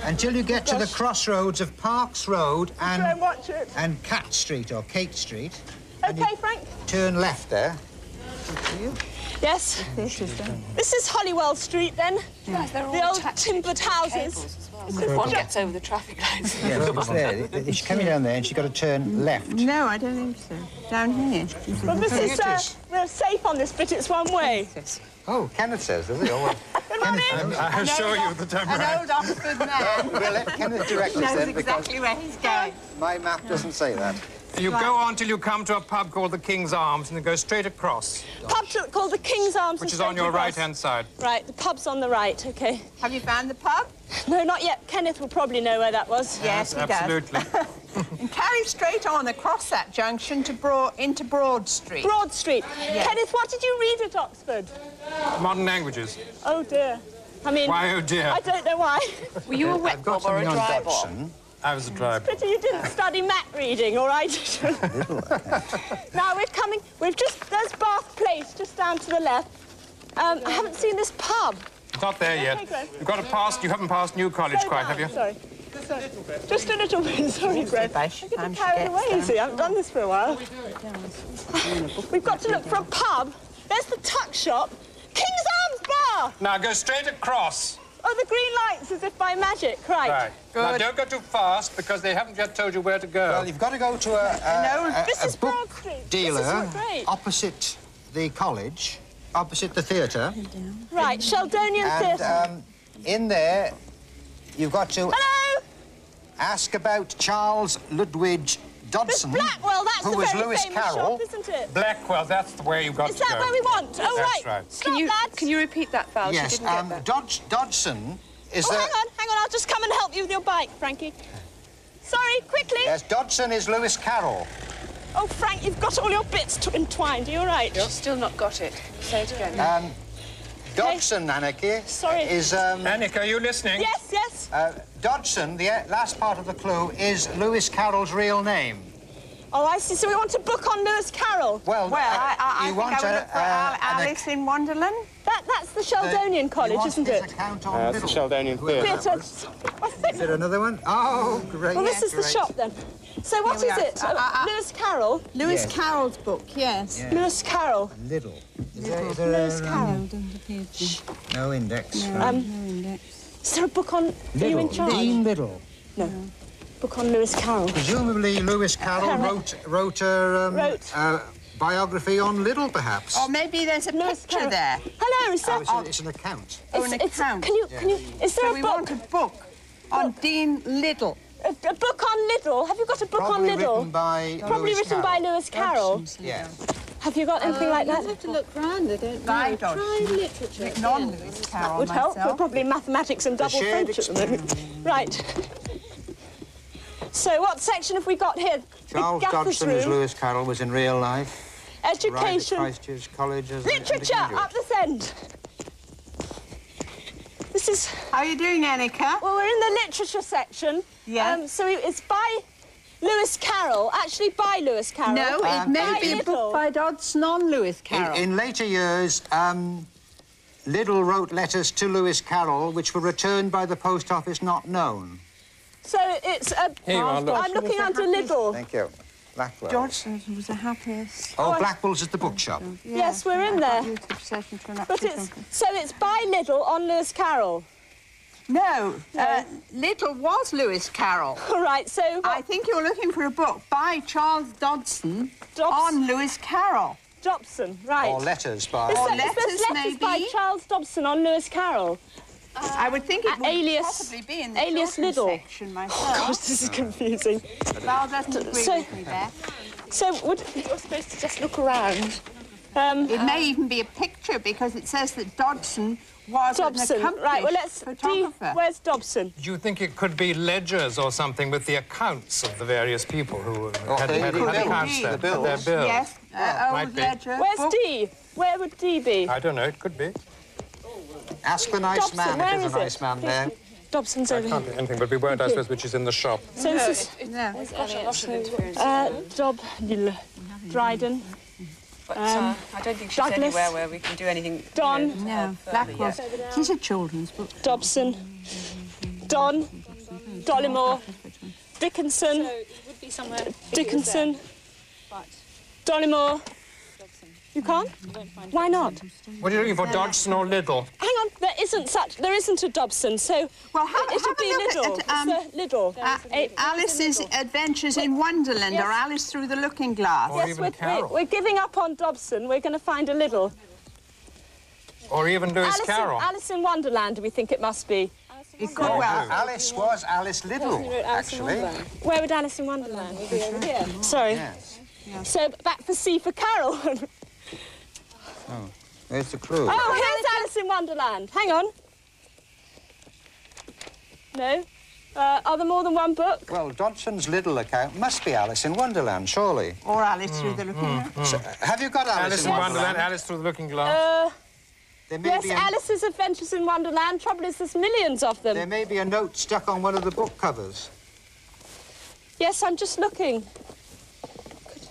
until you get to the crossroads of Parks Road Go and and watch it. Cat Street or Kate Street. Okay, Frank? Turn left there. Yes. This is Hollywell Street, then. Guys, they're all The old attached timbered to houses. cables as well. If one gets over the traffic lights. Yeah, it's there. She's coming down there and she's got to turn left. No, I don't think so. Down here. Well, this think is, it is. we're safe on this bit. It's one way. Oh, Kenneth says, does he? Oh, well. Good morning. I'll show you the time. An old Oxford man. We'll let Kenneth direct us knows then because exactly where he's going. my map doesn't say that. You go on till you come to a pub called the King's Arms and then go straight across, Pub called the King's Arms. which and is on your St. Nicholas. right-hand side. Right, the pub's on the right, OK. Have you found the pub? No, not yet. Kenneth will probably know where that was. Yes, he does. Absolutely. And carry straight on across that junction to into Broad Street. Broad Street. Yes. Kenneth, what did you read at Oxford? Modern languages. Oh, dear. I mean... Why, oh dear? I don't know why. Were you a wet I've got bob or a something on dry bob? Dodson. I was a driver. Pity you didn't study map reading, all right? Now, there's Bath Place, just down to the left. I haven't seen this pub. It's not there yet. Okay, Graham. You haven't passed New College Slow quite, down, have you? Sorry. Just a little bit, sorry, Greg. I'm getting carried away, you see. I haven't done this for a while. We've got to look for a pub. There's the tuck shop. King's Arms Bar! Now go straight across. Oh, the green lights, as if by magic. Right. Right. Now don't go too fast because they haven't yet told you where to go. Well, you've got to go to This is a book Broad Street. dealer This is great. opposite the college, opposite the theatre. Right, Sheldonian And Theatre. in there, you've got to Hello! ask about Charles Ludwig Dodson, Blackwell, that's who the was very Lewis famous Carroll. shop, isn't it? Blackwell, that's the way you've got Is to go. that where we want? Oh, That's right. right. Stop, lads. Can you repeat that, Val? Yes, She didn't get that. Dodson is Oh, the... hang on. I'll just come and help you with your bike, Frankie. Sorry, quickly. Yes, Dodson is Lewis Carroll. Oh, Frank, you've got all your bits entwined. Are you all right? You've still not got it. Say it again. Dodson, Anarchy, Sorry. is... Annika, are you listening? Yes, yes. Dodson, the last part of the clue, is Lewis Carroll's real name. Oh, I see. So we want to book on Lewis Carroll. Well, I you think want I would look for Alice in Wonderland. That's the Sheldonian College, isn't it? Account on That's the Sheldonian Theatre. Theatre. Is there another one? Oh, great. Well, this is the great. shop, then. So what is Here we are. it? Lewis Carroll? Lewis Yes. Carroll's book, yes. Yeah. Lewis Carroll. Little. Is there, Lewis Carroll doesn't appear to be. no index? No, right. no index. Is there a book on... Are you Little. in charge? Dean Little. No. Book on Lewis Carroll. Presumably Lewis Carroll wrote a biography on Little, perhaps. Or maybe there's a Lewis picture Carroll. there. Hello, is Oh, that... it's an account. Oh, an account. Can you... Is there So a we book? want a book on Dean Little. A book on Liddell? Have you got a book Probably on Liddell? written by Probably Lewis written by Carroll. Lewis Carroll. Yeah. Have you got anything like that? You have to look round, I don't know. By Dodson. Try literature. Non-Lewis Carroll, Would help, myself. but probably mathematics and double shared French at the moment. Right. So what section have we got here? Charles Big Gaffer's Dodson, as room. Lewis Carroll was in real life. Arrived at Education. Christchurch College as an Literature, undergraduate. up this end. This is... How are you doing, Annika? Well, we're in the literature section. Yeah. So it's by Lewis Carroll, actually by Lewis Carroll. No, it may by be a Liddell. book by Dodson on Lewis Carroll. In later years, Liddell wrote letters to Lewis Carroll, which were returned by the post office not known. So it's a... Here you are, look. I'm looking under Lidl. Thank you. Blackwell. Dodgson was the happiest. Oh, Blackwell's at the bookshop. Yeah. Yes, we're in there. But it's... So it's by Lidl on Lewis Carroll. No, Lidl was Lewis Carroll. All right, so... I think you're looking for a book by Charles Dodgson on Lewis Carroll. Dobson, right. Or letters by... Or letters maybe. by Charles Dobson on Lewis Carroll. I would think it would alias, possibly be in the alias children's Lidl. section myself. Oh, gosh, this is confusing. Val doesn't agree with me there. So you're supposed to just look around. It may even be a picture because it says that Dodgson was an accomplished right, well, let's photographer. Where's Dobson? Do you think it could be ledgers or something with the accounts of the various people who had accounts there? The bills. Their bills. Yes, might old be. ledger. Where's book. D? Where would D be? I don't know, it could be. Ask the nice Dobson, man where if is there's a nice man there. Dobson's It over can't here. be anything, but we won't, I suppose, which is in the shop. So this is... Dryden. But I don't think she's Douglas. anywhere where we can do anything. Don. No, Blackwell. It is a children's book. Dobson. Don. Dollymore. Dickinson. it would be somewhere. Dickinson. Dollymore. You can't? Why not? What are you looking for, Dodgson or Lidl? Hang on, there isn't a Dobson, so Well, it should be Lidl. It's Lidl. Alice's Adventures in Wonderland or Alice Through the Looking Glass. Or even Carroll. we're giving up on Dobson. We're going to find a Lidl. Or even Lewis Carroll. Alice in Wonderland, we think it must be. It could well. Alice was Alice Lidl, actually. Where would Alice in Wonderland be? Over here. Sorry. Yes. So back for C for Carol. Oh, there's the clue. Oh, here's Alice in Wonderland. Hang on. No? Are there more than one book? Well, Dodson's Lidl account must be Alice in Wonderland, surely. Or Alice Through the Looking Glass. So, have you got Alice in Wonderland? Alice Through the Looking Glass. There may Yes, be Alice's Adventures in Wonderland. Trouble is, there's millions of them. There may be a note stuck on one of the book covers. Yes, I'm just looking.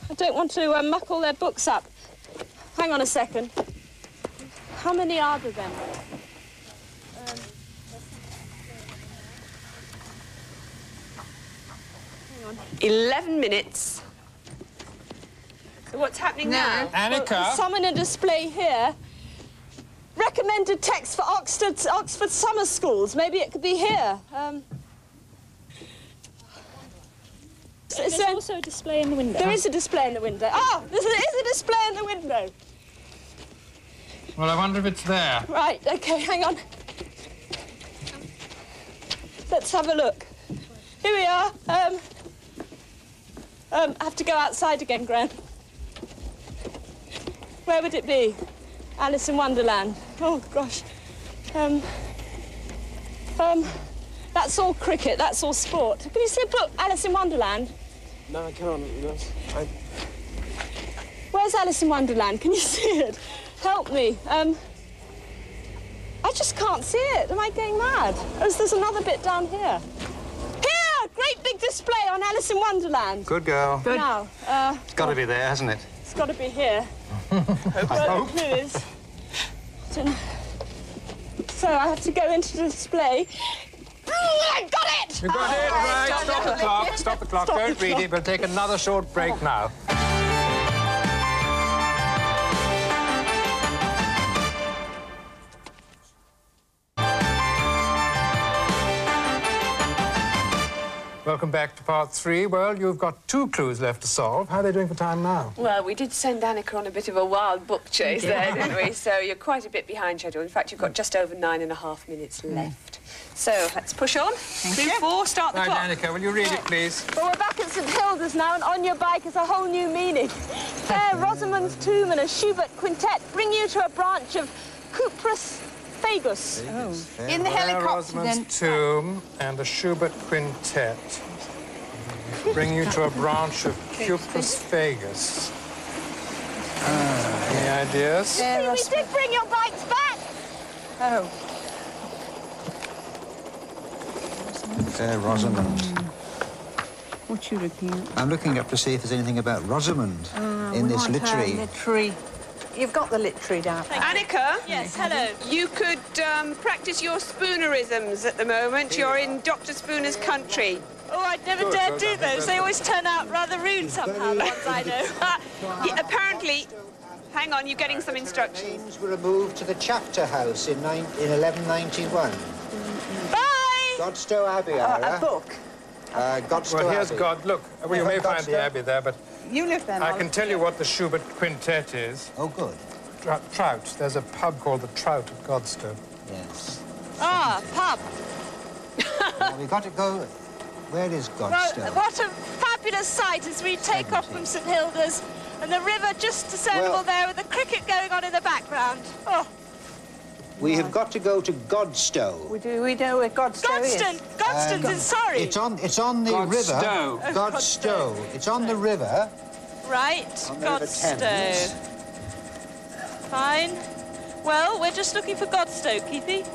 I don't want to muck all their books up. Hang on a second. How many are there then? 11 minutes. So what's happening now? Annika. Well, some in a display here. Recommended text for Oxford summer schools. Maybe it could be here. There's also a display in the window. There is a display in the window. Oh, there is a display in the window. Well, I wonder if it's there. Right, OK, hang on. Let's have a look. Here we are. I have to go outside again, Gran. Where would it be? Alice in Wonderland. Oh, gosh. That's all cricket, that's all sport. Can you see a book, Alice in Wonderland? No, I can't. Where's Alice in Wonderland? Can you see it? Help me. I just can't see it. Am I going mad? Oh, there's another bit down here. Here! Great big display on Alice in Wonderland. Good girl. Good. Now, It's got to be there, hasn't it? it's got to be here. I Well, hope. the clue is... So I have to go into the display. I got it! You got it, right. Stop the clock. Stop the clock. Stop Don't the read clock. it. We'll take another short break now. Welcome back to part 3. Well, you've got 2 clues left to solve. How are they doing for time now? Well, we did send Annika on a bit of a wild book chase there, didn't we? So you're quite a bit behind schedule. In fact, you've got just over 9.5 minutes left. So let's push on. Clue 4, start the Right, clock. Annika, will you read it, please? Well, we're back at St Hilda's now, and on your bike is a whole new meaning. There, Rosamund's tomb and a Schubert quintet bring you to a branch of Cuprus Fagus. In the helicopter, then. Rosamund's tomb and a Schubert quintet bring you to a branch of Cuprus Fagus. Any ideas? We did bring your bikes back! Oh. Fair Rosamond. What you looking at? I'm looking up to see if there's anything about Rosamond in this literary. Literary You've got the literary down. Annika? Yes, hello. You could practice your Spoonerisms at the moment. You're in Dr. Spooner's country. Oh, I'd never dare do those. They always turn out rather rude somehow, the ones I know. Yeah, apparently... Hang on, you're getting some instructions. Names were removed to the chapter house in 1191. Bye! Godstow Abbey, Ira. A book. Godstow Well, here's Abbey. God. Look, you may find the Abbey there, but You live there, I can tell you what the Schubert Quintet is. Oh, good. Trout. There's a pub called the Trout at Godstow. Yes. Ah, pub. Now, we've got to go... Where is Well, Godstow? what a fabulous sight as we take off from St Hilda's and the river just discernible there with the cricket going on in the background. Oh. We have got to go to Godstow. We know where Godstow is. Godstone's in Surrey. It's on the river. Godstow. Godstow. It's on the river. Right, On the River Godstow. Thames. Fine. Well, we're just looking for Godstow, Keithy.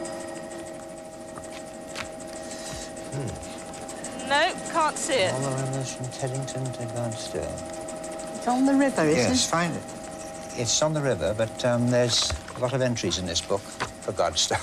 No, can't see it. All the rivers from Teddington to Godstow. It's on the river, isn't it? Yes, find it. It's on the river, but there's a lot of entries in this book for Godstow.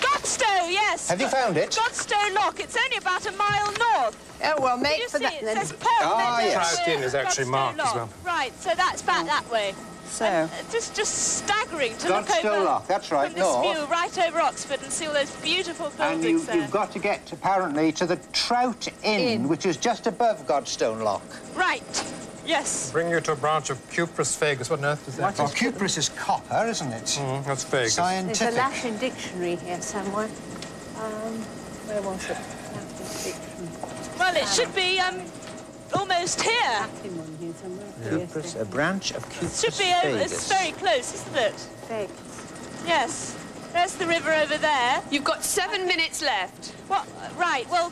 Godstow, yes. Have you found it? Godstow Lock. It's only about a mile north. Oh, well, Can make you for see that it? then. It says Port yes. Trout Inn is actually Godstow marked as Lock. well. Right, so that's back that way. So. Just staggering to look Godstow over Lock, that's right, from this north. view right over Oxford and see all those beautiful And buildings there. you've got to get, apparently, to the Trout Inn, which is just above Godstone Lock. Right. Yes. Bring you to a branch of Cuprus Fagus. What on earth is that? Well, Cuprus is copper, isn't it? That's Fagus. There's a Scientific. Latin dictionary here somewhere. Where was it? Latin dictionary. Well, it should be almost here. Latin one here somewhere. Cuprus, a branch of Cuprus Should be over. Fagus. It's very close, isn't it? Fagus. Yes. There's the river over there. You've got 7 minutes left. What? Right. Well,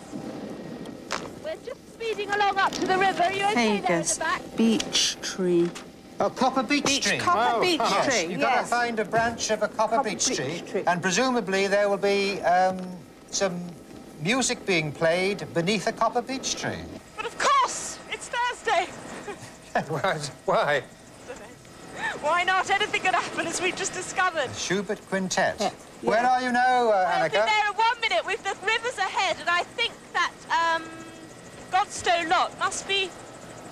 we're just speeding along up to the river. Are you okay there in the Fagus. back? Beech tree. Oh, copper beech tree. Copper beech Yes, tree, you've got to yes. find a branch of a copper beech tree, and presumably there will be some music being played beneath a copper beech tree. But of course, it's Thursday. Why? Why not? Anything could happen, as we've just discovered. Schubert Quintet. Where are you now, I'll be Annika? there in 1 minute. With the rivers ahead, and I think that Godstow Lock must be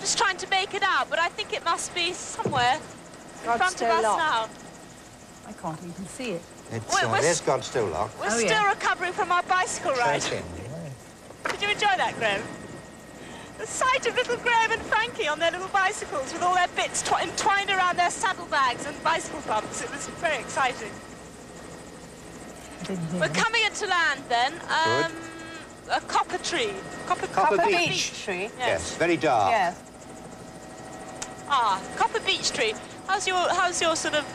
just trying to make it out, but I think it must be somewhere in front of us now. I can't even see it. It's, there's Godstow Lock. We're still recovering from our bicycle ride. Trout Inn, Did you enjoy that, Graham? The sight of little Graham and Frankie on their little bicycles with all their bits entwined around their saddlebags and bicycle pumps. It was very exciting. We're coming into land then. A copper tree. Copper beech tree. Yes, very dark. Yes. Ah, copper beech tree. How's your sort of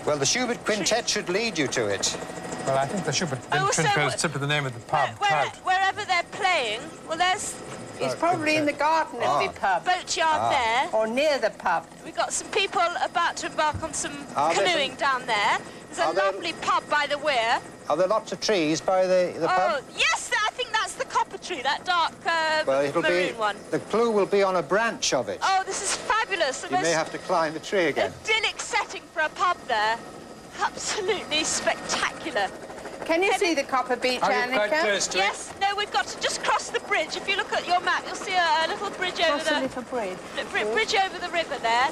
Well, the Schubert Quintet should lead you to it. Well, I think the Schubert Oh, so Quintet what- is simply the name of the pub, Trout. wherever they're playing? Well, there's It's probably in the garden of the pub. boatyard there. Or near the pub. We've got some people about to embark on some Are there canoeing down there. There's a lovely pub by the weir. Are there lots of trees by the Oh, pub? yes, I think that's the copper tree, that dark Well, it'll maroon be... one. The clue will be on a branch of it. Oh, this is fabulous. The You may most have to climb the tree again. idyllic setting for a pub there. Absolutely spectacular. Can you see the copper beech, Annika? Yes, no, we've got to just cross the bridge. If you look at your map, you'll see a little bridge over Cross a the... little bridge. Bridge over the river there.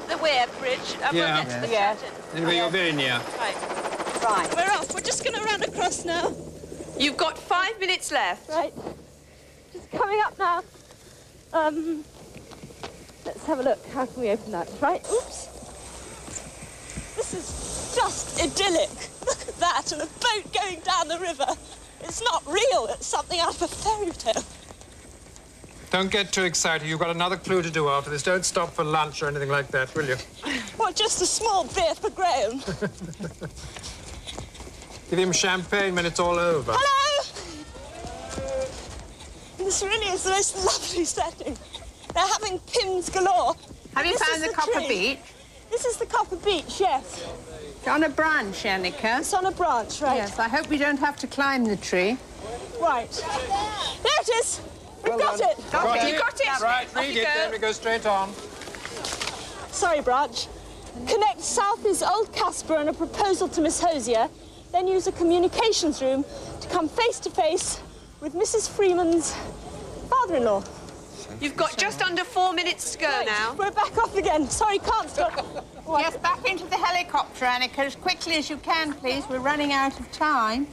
The weir bridge. And we'll get to the fountain. Anyway, you're very near. Right. Right. We're off. We're just going to run across now. You've got 5 minutes left. Right. Just coming up now. Let's have a look. How can we open that? Right. Oops. This is just idyllic. Look at that, and a boat going down the river. It's not real. It's something out of a fairy tale. Don't get too excited. You've got another clue to do after this. Don't stop for lunch or anything like that, will you? Well, just a small beer for Graham. Give him champagne when it's all over. Hello! This really is the most lovely setting. They're having pins galore. Have you This found is the copper tree. beech? This is the copper beech, yes. It's on a branch, Annika. It's on a branch, right? Yes, I hope we don't have to climb the tree. Right. There it is. We've got it. Got You got it. Right, Off read you it, go. then we go straight on. Sorry, Branch. Connect south is Old Casper and a proposal to Miss Hosier. Then use a communications room to come face to face with Mrs. Freeman's father-in-law. You've got just under 4 minutes to go now. We're back off again. Sorry, can't stop. Yes, back into the helicopter, Annika, as quickly as you can, please. We're running out of time.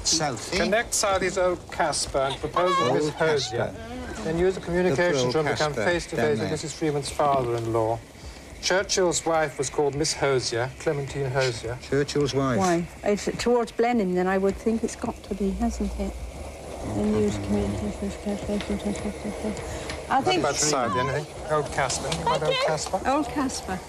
Southie. Connect south is Old Casper and propose to Miss Hosier. Then use a communications room to come face to face with Mrs. Freeman's father-in-law. Churchill's wife was called Miss Hosier, Clementine Hosier. Churchill's wife? Why? It's towards Blenheim, then I would think it's got to be, hasn't it? And use communications. I think. About side, anything? Old Casper. Old Casper. Old Casper.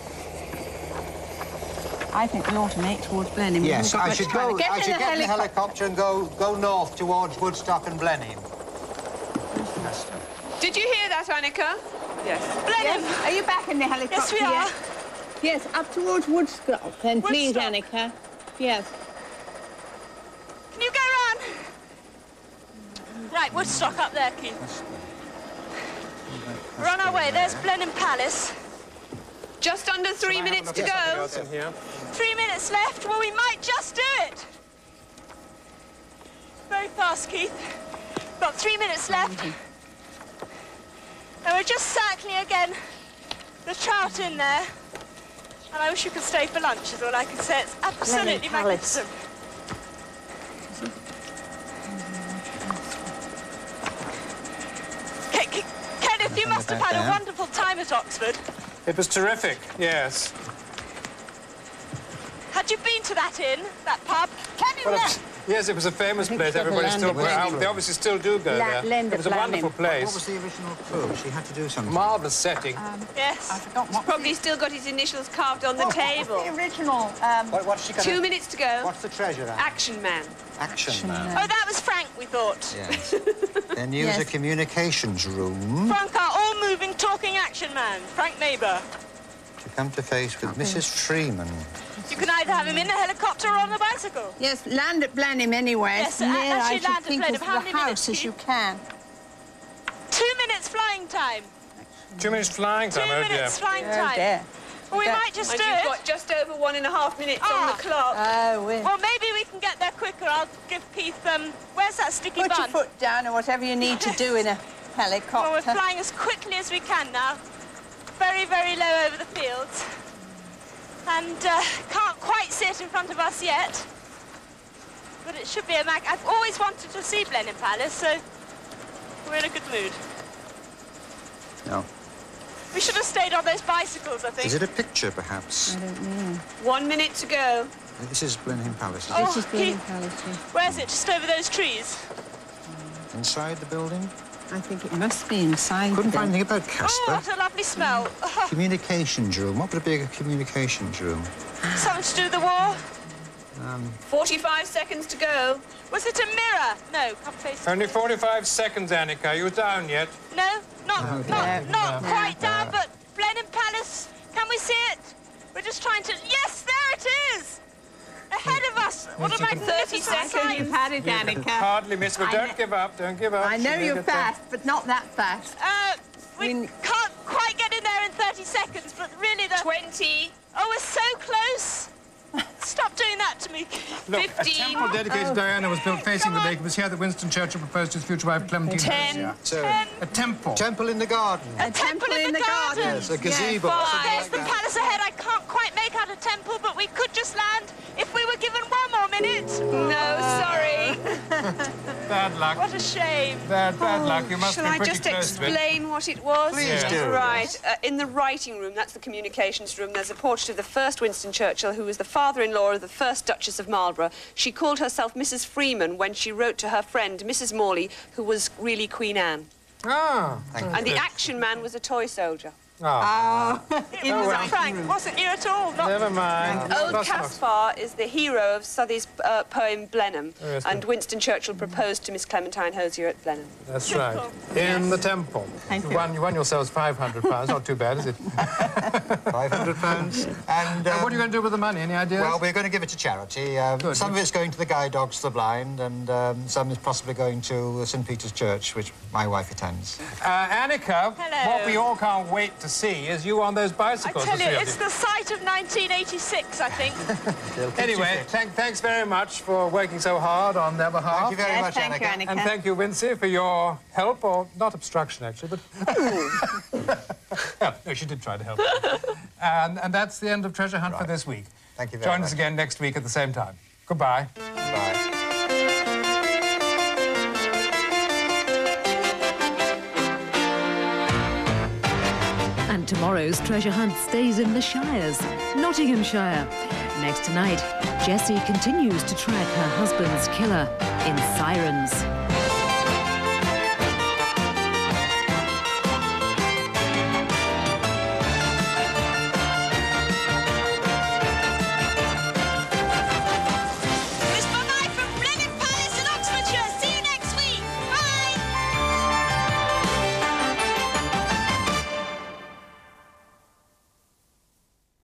I think we ought to make towards Blenheim. Yes, I should get in the helicopter. helicopter and go north towards Woodstock and Blenheim. Did you hear that, Annika? Yes. Blenheim, are you back in the helicopter? Yes, we are. Yes, up towards Woodstock, then, please, Annika. Yes. Can you go round? Right, Woodstock up there, Keith. We're on our way. There's Blenheim Palace. Just under 3 minutes to go. 3 minutes left. Well, we might just do it. Very fast, Keith. Got 3 minutes left. And we're just circling again. The trout in there. And I wish you could stay for lunch, is all I can say. It's absolutely magnificent. Kenneth, you must have had a wonderful time at Oxford. It was terrific, yes. Had you been to that inn, that pub? Yes, it was a famous place. Everybody still... They obviously still do go there. It was a wonderful place. What was the original clue? She had to do something. Marvellous setting. Yes. I forgot what... Probably still got his initials carved on the table. What was the original... What's she got? 2 minutes to go. What's the treasure at? Action Man. Action Man. Oh, that was Frank, we thought. Yes. Then use a communications room Frank, our all-moving, talking action man, Frank Maber. to come to face with Mrs. Freeman. You can either have him in a helicopter or on a bicycle. Yes, land at Blenheim anyway. Yes, as near, actually I should land at think, Blenheim. of How the many minutes, house as you can. 2 minutes flying time. 2 minutes flying time, 2 oh dear. minutes flying Oh, time. dear. Well, we might just do You've it. got just over 1.5 minutes on the clock. Oh, Well, maybe we can get there quicker. I'll give Keith, where's that sticky put bun? your foot down or whatever you need to do in a helicopter. Well, we're flying as quickly as we can now. Very, very low over the fields. And can't quite see it in front of us yet. But it should be a mag. I've always wanted to see Blenheim Palace, so we're in a good mood. No. We should have stayed on those bicycles, I think. Is it a picture, perhaps? I don't know. 1 minute to go. This is Blenheim Palace. Oh, This is Blenheim Keith, Palace, yes. where's it? Just over those trees? Inside the building? I think it must be inside. Couldn't find there. anything about Oh, Casper. what a lovely smell. Communications room. What would be a communications room? Something to do with the war? 45 seconds to go. Was it a mirror? No, come face to Only face. 45 seconds, Annika. Are you down yet? No, not quite down, but Blenheim Palace. Can we see it? We're just trying to... Yes, there it is! Ahead of us. What a magnificent 30 seconds you've sight. had it, Annika. Hardly missed, but don't give up, don't give up. I know She may you're get there. fast, but not that fast. We can't quite get in there in 30 seconds, but really the... 20. Oh, we're so close. Stop doing that to me. Look, a 15. temple dedicated to Diana was built facing the lake. It was here that Winston Churchill proposed to his future wife, Clementine 10. Hosier. So, A temple. temple in the garden. A temple in the garden. Yes, a gazebo. Five. something There's like the that. palace ahead. I can't quite make out a temple, but we could just land if we were given 1 more minute. No, sorry. Bad luck. What a shame. Bad luck. You must Shall be I pretty just close to it. explain what it was? Please Yeah. do. Right. In the writing room, that's the communications room, there's a portrait of the first Winston Churchill, who was the father-in-law of the first Duchess of Marlborough. She called herself Mrs. Freeman when she wrote to her friend, Mrs. Morley, who was really Queen Anne. Ah. And the action man was a toy soldier. Oh. It was a prank, wasn't you at all? Never mind. Old Caspar is the hero of Southey's poem Blenheim, Yes, and Winston Churchill proposed to Miss Clementine Hosier at Blenheim. That's right. In the temple. Thank you. You won yourselves £500. Not too bad, is it? £500. And what are you going to do with the money? Any ideas? well, we're going to give it to charity. Some of it's going to the Guide Dogs to the Blind, and some is possibly going to St. Peter's Church, which my wife attends. Annika, Hello. what we all can't wait to see is you on those I bicycles. tell the you, three of it's the site of 1986, I think. Anyway, thanks very much for working so hard on their behalf. Thank you very much, thank you, Annika. Annika. And thank you, Wincy, for your help, or not obstruction, actually, but... No, she did try to help. And that's the end of Treasure Hunt for this week. Thank you very Join much. us again next week at the same time. Goodbye. Bye. And tomorrow's Treasure Hunt stays in the Shires, Nottinghamshire. Next tonight, Jessie continues to track her husband's killer in Sirens.